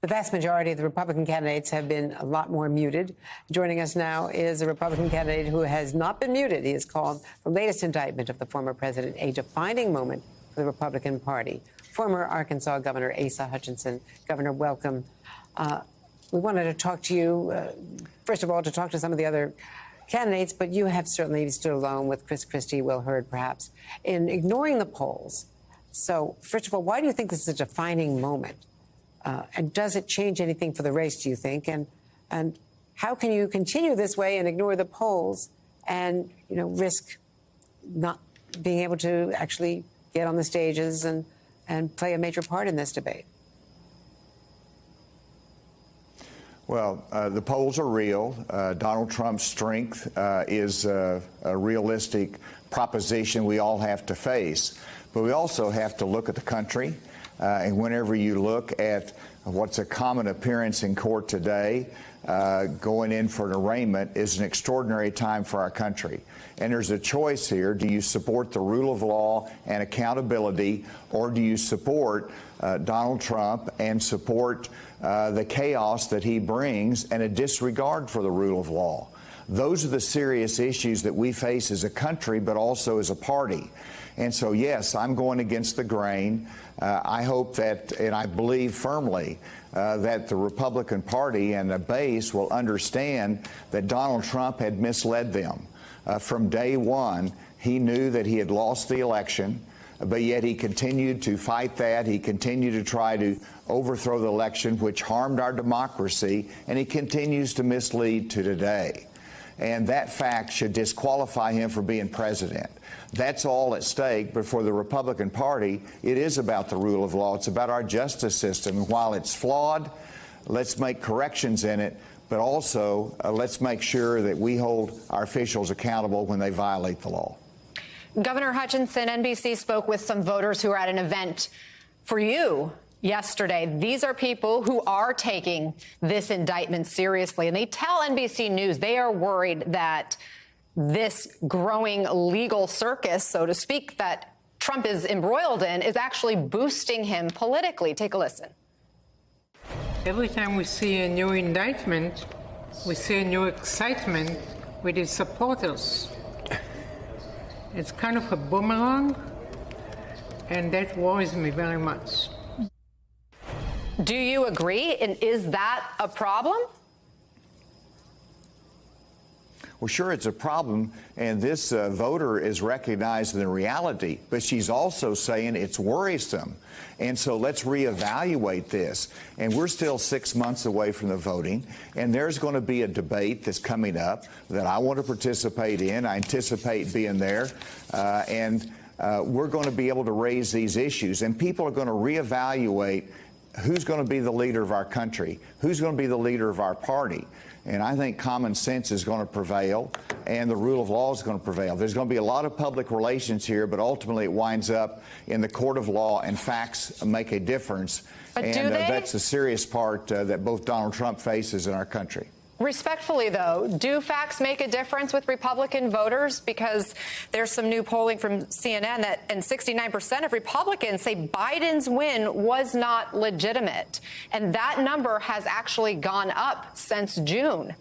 The vast majority of the Republican candidates have been a lot more muted. Joining us now is a Republican candidate who has not been muted. He has called the latest indictment of the former president a defining moment for the Republican Party. Former Arkansas Governor Asa Hutchinson. Governor, welcome. We wanted to talk to you, first of all, to talk to some of the other candidates, but you have certainly stood alone with Chris Christie, Will Hurd, perhaps, in ignoring the polls. So, first of all, why do you think this is a defining moment? And does it change anything for the race, do you think? And how can you continue this way and ignore the polls and, you know, risk not being able to actually get on the stages and play a major part in this debate? Well, the polls are real. Donald Trump's strength is a realistic proposition we all have to face. But we also have to look at the country. And whenever you look at what's a common appearance in court today, going in for an arraignment is an extraordinary time for our country. And there's a choice here. Do you support the rule of law and accountability, or do you support Donald Trump and support the chaos that he brings and a disregard for the rule of law? Those are the serious issues that we face as a country, but also as a party. And so, yes, I'm going against the grain. I hope that, and I believe firmly, that the Republican Party and the base will understand that Donald Trump had misled them. From day one, he knew that he had lost the election, but yet he continued to fight that. He continued to try to overthrow the election, which harmed our democracy, and he continues to mislead to today. And that fact should disqualify him from being president. That's all at stake. But for the Republican Party, it is about the rule of law. It's about our justice system. And while it's flawed, let's make corrections in it. But also, let's make sure that we hold our officials accountable when they violate the law. Governor Hutchinson, NBC spoke with some voters who were at an event for you yesterday. These are people who are taking this indictment seriously, and they tell NBC News they are worried that this growing legal circus, so to speak, that Trump is embroiled in is actually boosting him politically. Take a listen. Every time we see a new indictment, we see a new excitement with his supporters. It's kind of a boomerang, and that worries me very much. Do you agree? And is that a problem? Well, sure, it's a problem, and this voter is recognizing the reality, but she's also saying it's worrisome. And so let's reevaluate this. And we're still 6 months away from the voting, and there's going to be a debate that's coming up that I want to participate in. I anticipate being there, and we're going to be able to raise these issues, and people are going to reevaluate who's going to be the leader of our country, who's going to be the leader of our party. And I think common sense is going to prevail, and the rule of law is going to prevail. There's going to be a lot of public relations here, but ultimately it winds up in the court of law, and facts make a difference. But and that's the serious part that both Donald Trump faces in our country. Respectfully, though, do facts make a difference with Republican voters? Because there's some new polling from CNN that, and 69% of Republicans say Biden's win was not legitimate. And that number has actually gone up since June,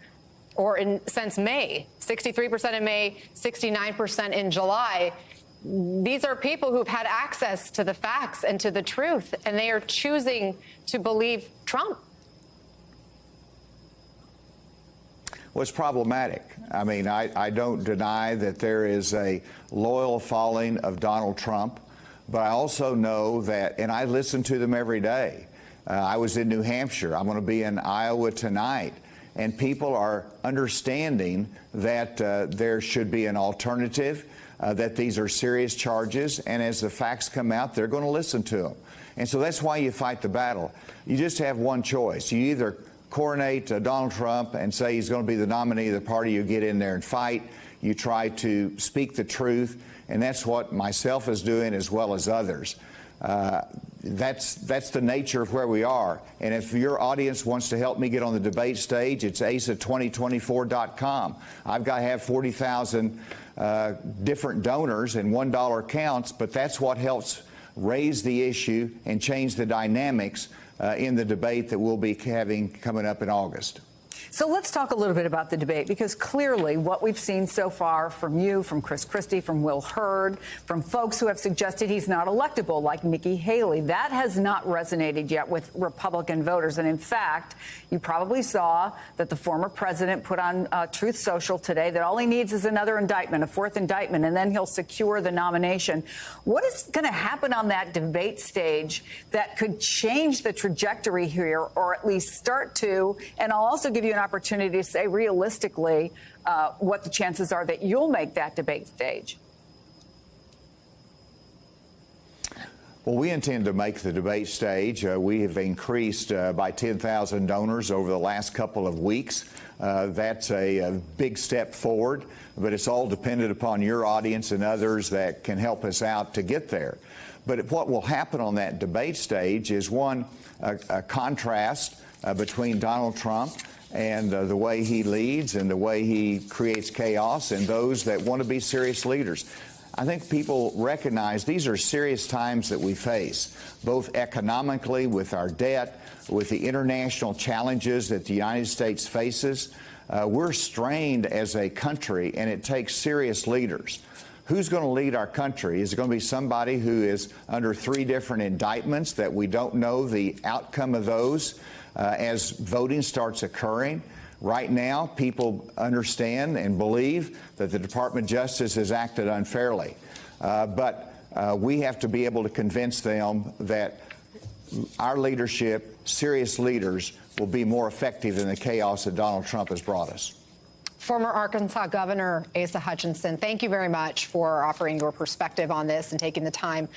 or since May. 63% in May, 69% in July. These are people who've had access to the facts and to the truth, and they are choosing to believe Trump. Well, it's problematic. I mean, I don't deny that there is a loyal following of Donald Trump, but I also know that, and I listen to them every day. I was in New Hampshire. I'm going to be in Iowa tonight. And people are understanding that there should be an alternative, that these are serious charges, and as the facts come out, they're going to listen to them. And so that's why you fight the battle. You just have one choice. You either coronate Donald Trump and say he's going to be the nominee of the party, you get in there and fight. You try to speak the truth, and that's what myself is doing as well as others. That's the nature of where we are. And if your audience wants to help me get on the debate stage, it's asa2024.com. I've got to have 40,000 different donors, and $1 counts, but that's what helps raise the issue and change the dynamics in the debate that we'll be having coming up in August. So let's talk a little bit about the debate, because clearly what we've seen so far from you, from Chris Christie, from Will Hurd, from folks who have suggested he's not electable, like Nikki Haley, that has not resonated yet with Republican voters. And in fact, you probably saw that the former president put on Truth Social today that all he needs is another indictment, a fourth indictment, and then he'll secure the nomination. What is going to happen on that debate stage that could change the trajectory here, or at least start to? And I'll also give you an opportunity to say realistically what the chances are that you'll make that debate stage. Well, we intend to make the debate stage. We have increased by 10,000 donors over the last couple of weeks. That's a big step forward, but it's all dependent upon your audience and others that can help us out to get there. But what will happen on that debate stage is, one, a contrast between Donald Trump and the way he leads and the way he creates chaos, and those that want to be serious leaders. I think people recognize these are serious times that we face, both economically with our debt, with the international challenges that the United States faces. We're strained as a country, and it takes serious leaders. Who's going to lead our country? Is it going to be somebody who is under 3 different indictments that we don't know the outcome of those as voting starts occurring? Right now, people understand and believe that the Department of Justice has acted unfairly. But we have to be able to convince them that our leadership, serious leaders, will be more effective than the chaos that Donald Trump has brought us. Former Arkansas Governor Asa Hutchinson, thank you very much for offering your perspective on this and taking the time.